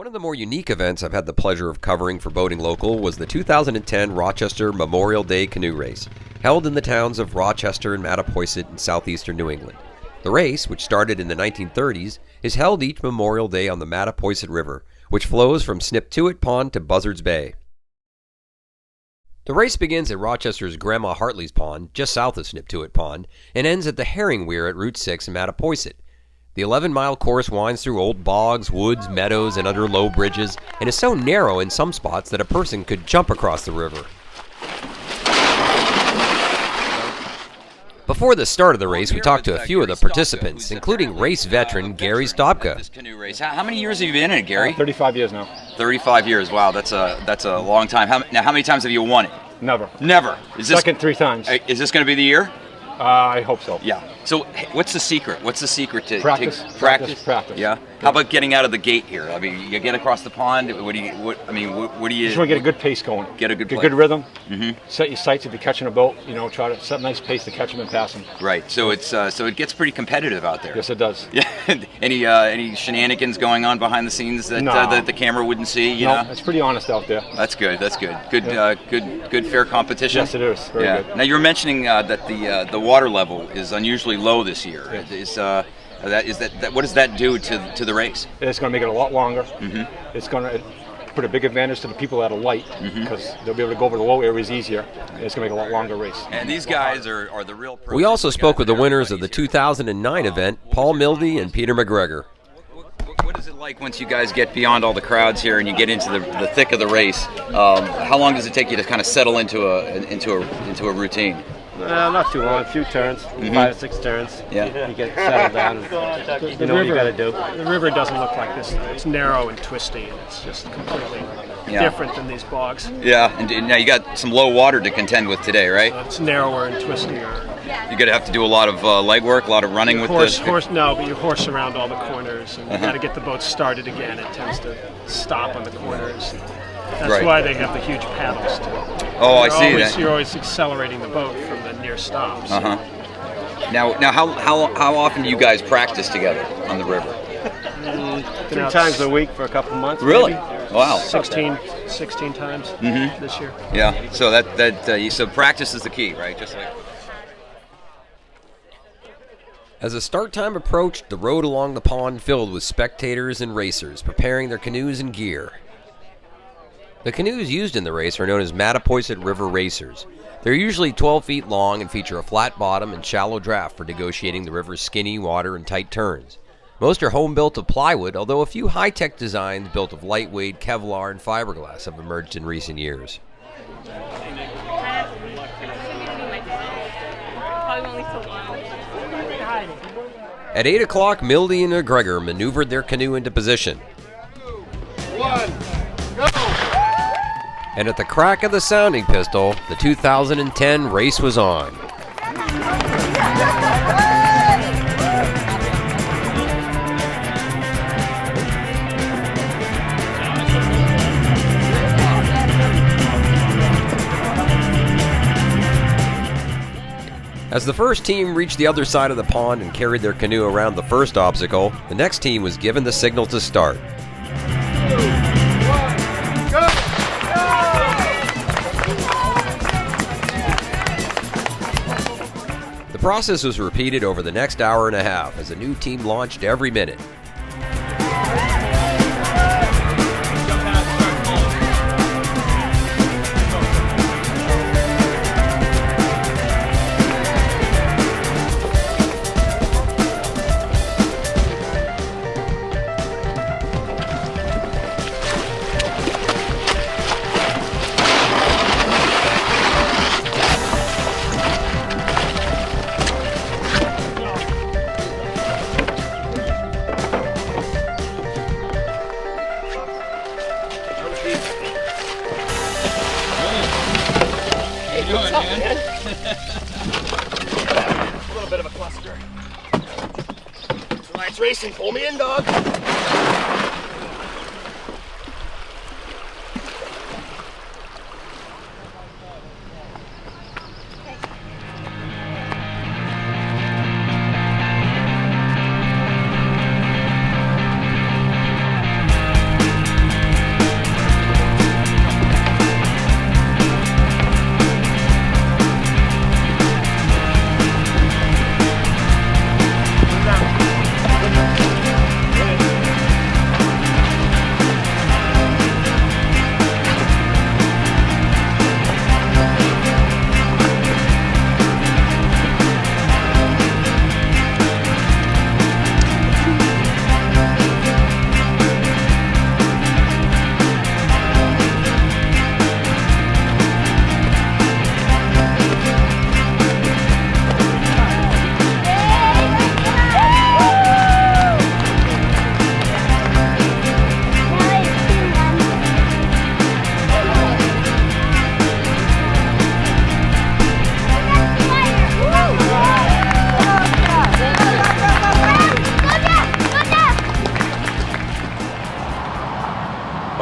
of the more unique events I've had the pleasure of covering for Boating Local was the 2010 Rochester Memorial Day Canoe Race, held in the towns of Rochester and Mattapoisett in southeastern New England. The race, which started in the 1930s, is held each Memorial Day on the Mattapoisett River, which flows from Sniptuit Pond to Buzzards Bay. The race begins at Rochester's Grandma Hartley's Pond, just south of Sniptuit Pond, and ends at the Herring Weir at Route 6 in Mattapoisett. The 11-mile course winds through old bogs, woods, meadows, and under low bridges, and is so narrow in some spots that a person could jump across the river. Before the start of the race, we talked to a few of the participants, including race veteran Gary Stopka. This canoe race. How many years have you been in it, Gary? 35 years now. 35 years. Wow, that's a long time. How many times have you won it? Never. Never. Second 3 times. Is this going to be the year? I hope so. Yeah. So, what's the secret? What's the secret to practice? Practice. Yeah. How about getting out of the gate here? I mean, you get across the pond. What do you? What do you? Just want to get a good pace going. Get a good rhythm. Mm-hmm. Set your sights if you're catching a boat. Try to set a nice pace to catch them and pass them. Right. So it gets pretty competitive out there. Yes, it does. Yeah. Any shenanigans going on behind the scenes that the camera wouldn't see? You know? It's pretty honest out there. That's good. That's good. Good fair competition. Yes, it is. Very good. Now you were mentioning that the water level is unusually low this year. Yes. What does that do to the race? It's going to make it a lot longer. Mm-hmm. It's going to put a big advantage to the people that are light because they'll be able to go over the low areas easier. And it's going to make a lot longer race. And these guys are the real pros. We also spoke with the winners of the 2009 event, Paul Mildy and Peter McGregor. What is it like once you guys get beyond all the crowds here and you get into the thick of the race? How long does it take you to kind of settle into a routine? Not too long, a few turns, 5 or 6 turns. Yeah. You get settled down and you know what you got to do. The river doesn't look like this. It's narrow and twisty, and it's just completely different than these bogs. Yeah, and now you got some low water to contend with today, right? It's narrower and twistier. You're going to have to do a lot of leg work, a lot of running with this. No, but you horse around all the corners, and you got to get the boat started again. It tends to stop on the corners. That's why they have the huge paddles too. Oh, I see that. You're always accelerating the boat from the near stops. Now, how often do you guys practice together on the river? 3 times a week for a couple months. Really? Maybe. Wow. 16 times this year. Yeah. So so practice is the key, right? Just like. As the start time approached, the road along the pond filled with spectators and racers preparing their canoes and gear. The canoes used in the race are known as Mattapoisett River Racers. They're usually 12 feet long and feature a flat bottom and shallow draft for negotiating the river's skinny water and tight turns. Most are home-built of plywood, although a few high-tech designs built of lightweight Kevlar and fiberglass have emerged in recent years. At 8 o'clock, Mildy and McGregor maneuvered their canoe into position. 1, go! And at the crack of the sounding pistol, the 2010 race was on. As the first team reached the other side of the pond and carried their canoe around the first obstacle, the next team was given the signal to start. The process was repeated over the next hour and a half as a new team launched every minute. A little bit of a cluster. Lights racing, pull me in, dog.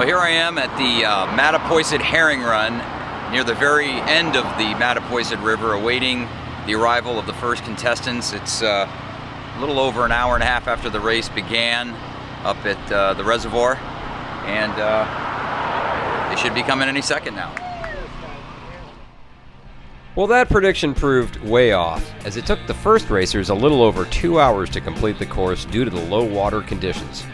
here I am at the Mattapoisett Herring Run near the very end of the Mattapoisett River, awaiting the arrival of the first contestants. It's a little over an hour and a half after the race began up at the reservoir, and they should be coming any second now. Well, that prediction proved way off, as it took the first racers a little over 2 hours to complete the course due to the low water conditions.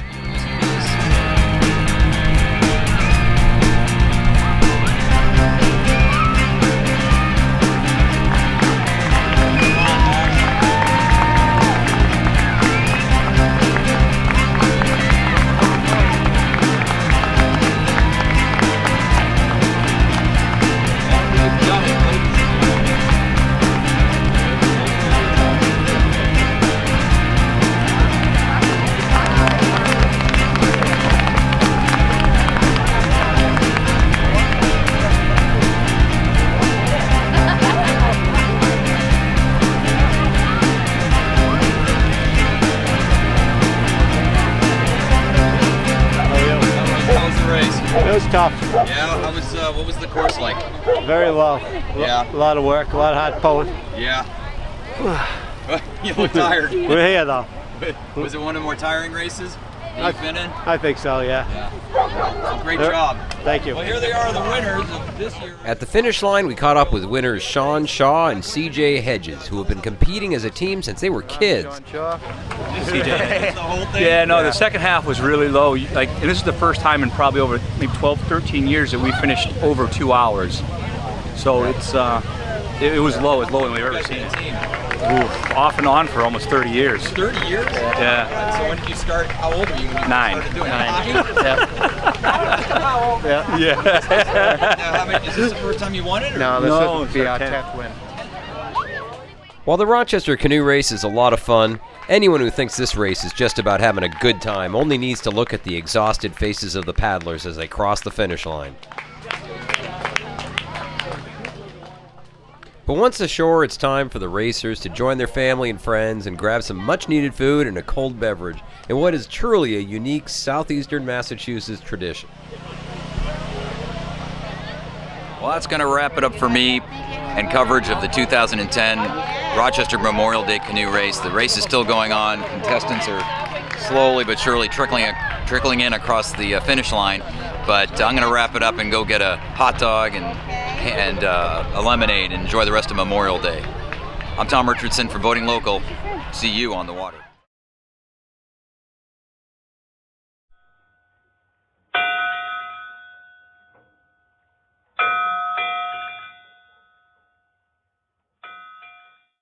It was tough. Yeah, what was the course like? Very low. Yeah. A lot of work, a lot of hard pulling. Yeah. You look tired. We're here though. Was it one of the more tiring races that you've been in? I think so, yeah. Well, great job. Thank you. Well, here they are, the winners of this year. At the finish line, we caught up with winners Sean Shaw and CJ Hedges, who have been competing as a team since they were kids. Yeah, no, the second half was really low. And this is the first time in probably over maybe 12, 13 years that we finished over 2 hours. So it's it was low, as low as we've ever seen. Ooh, off and on for almost 30 years. 30 years? Yeah. So when did you start? How old were you when you 9. started doing hockey? Is this the first time you won it? Or? No, this would be our 10th. 10th win. While the Rochester Canoe Race is a lot of fun, anyone who thinks this race is just about having a good time only needs to look at the exhausted faces of the paddlers as they cross the finish line. But once ashore, it's time for the racers to join their family and friends and grab some much-needed food and a cold beverage in what is truly a unique southeastern Massachusetts tradition. Well, that's going to wrap it up for me and coverage of the 2010 Rochester Memorial Day Canoe Race. The race is still going on. Contestants are slowly but surely trickling in across the finish line. But I'm going to wrap it up and go get a hot dog and a lemonade and enjoy the rest of Memorial Day. I'm Tom Richardson for Boating Local. See you on the water.